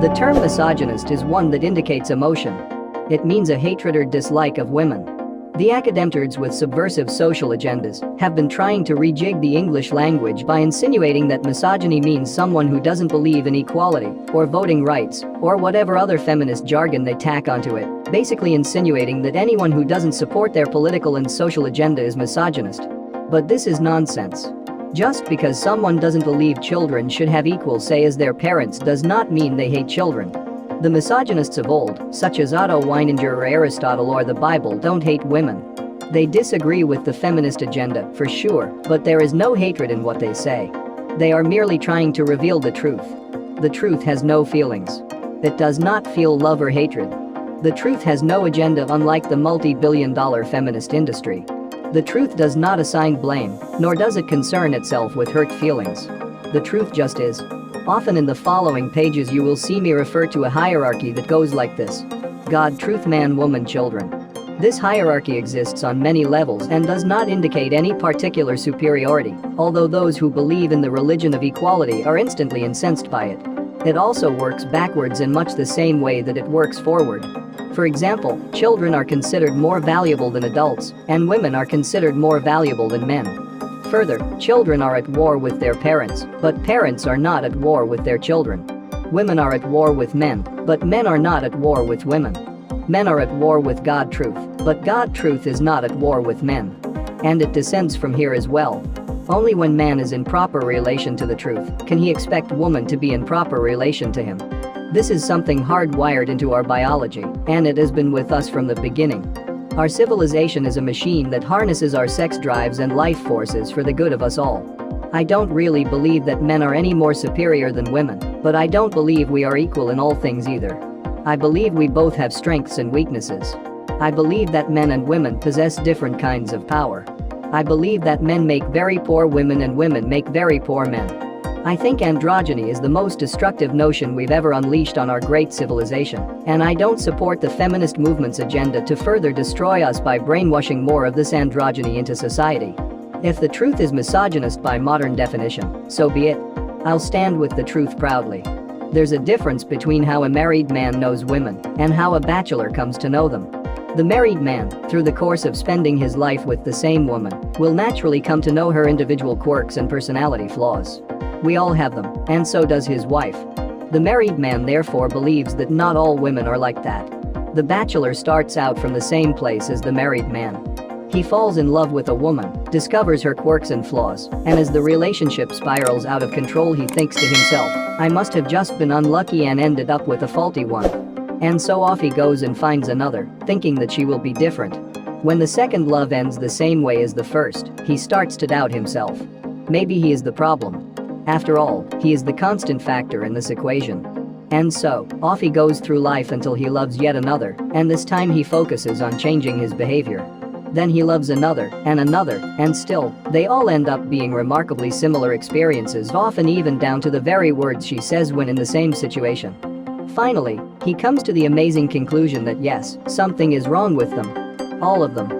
The term misogynist is one that indicates emotion. It means a hatred or dislike of women. The academturds with subversive social agendas have been trying to rejig the English language by insinuating that misogyny means someone who doesn't believe in equality, or voting rights, or whatever other feminist jargon they tack onto it, basically insinuating that anyone who doesn't support their political and social agenda is misogynist. But this is nonsense. Just because someone doesn't believe children should have equal say as their parents does not mean they hate children. The misogynists of old, such as Otto Weininger or Aristotle or the Bible, don't hate women. They disagree with the feminist agenda, for sure, but there is no hatred in what they say. They are merely trying to reveal the truth. The truth has no feelings. It does not feel love or hatred. The truth has no agenda, unlike the multi-billion-dollar feminist industry. The truth does not assign blame, nor does it concern itself with hurt feelings. The truth just is. Often in the following pages you will see me refer to a hierarchy that goes like this: God, truth, man, woman, children. This hierarchy exists on many levels and does not indicate any particular superiority, although those who believe in the religion of equality are instantly incensed by it. It also works backwards in much the same way that it works forward. For example, children are considered more valuable than adults, and women are considered more valuable than men. Further, children are at war with their parents, but parents are not at war with their children. Women are at war with men, but men are not at war with women. Men are at war with God truth, but God truth is not at war with men. And it descends from here as well. Only when man is in proper relation to the truth can he expect woman to be in proper relation to him. This is something hardwired into our biology, and it has been with us from the beginning. Our civilization is a machine that harnesses our sex drives and life forces for the good of us all. I don't really believe that men are any more superior than women, but I don't believe we are equal in all things either. I believe we both have strengths and weaknesses. I believe that men and women possess different kinds of power. I believe that men make very poor women and women make very poor men. I think androgyny is the most destructive notion we've ever unleashed on our great civilization, and I don't support the feminist movement's agenda to further destroy us by brainwashing more of this androgyny into society. If the truth is misogynist by modern definition, so be it. I'll stand with the truth proudly. There's a difference between how a married man knows women and how a bachelor comes to know them. The married man, through the course of spending his life with the same woman, will naturally come to know her individual quirks and personality flaws. We all have them, and so does his wife. The married man therefore believes that not all women are like that. The bachelor starts out from the same place as the married man. He falls in love with a woman, discovers her quirks and flaws, and as the relationship spirals out of control he thinks to himself, I must have just been unlucky and ended up with a faulty one. And so off he goes and finds another, thinking that she will be different. When the second love ends the same way as the first, he starts to doubt himself. Maybe he is the problem. After all, he is the constant factor in this equation. And so, off he goes through life until he loves yet another, and this time he focuses on changing his behavior. Then he loves another, and still, they all end up being remarkably similar experiences, often even down to the very words she says when in the same situation. Finally, he comes to the amazing conclusion that yes, something is wrong with them. All of them.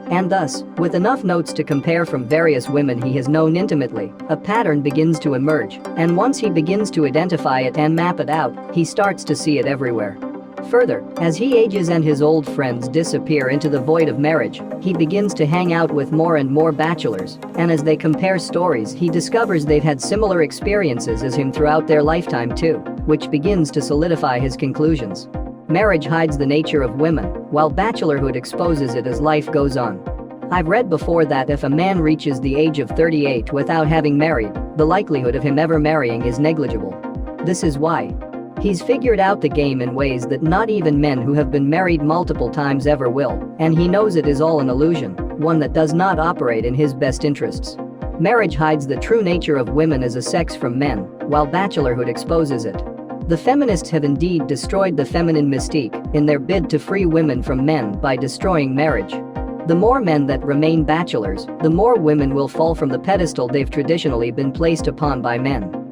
And thus, with enough notes to compare from various women he has known intimately, a pattern begins to emerge, and once he begins to identify it and map it out, he starts to see it everywhere. Further, as he ages and his old friends disappear into the void of marriage, he begins to hang out with more and more bachelors, and as they compare stories he discovers they've had similar experiences as him throughout their lifetime too, which begins to solidify his conclusions. Marriage hides the nature of women, while bachelorhood exposes it as life goes on. I've read before that if a man reaches the age of 38 without having married, the likelihood of him ever marrying is negligible. This is why. He's figured out the game in ways that not even men who have been married multiple times ever will, and he knows it is all an illusion, one that does not operate in his best interests. Marriage hides the true nature of women as a sex from men, while bachelorhood exposes it. The feminists have indeed destroyed the feminine mystique in their bid to free women from men by destroying marriage. The more men that remain bachelors, the more women will fall from the pedestal they've traditionally been placed upon by men.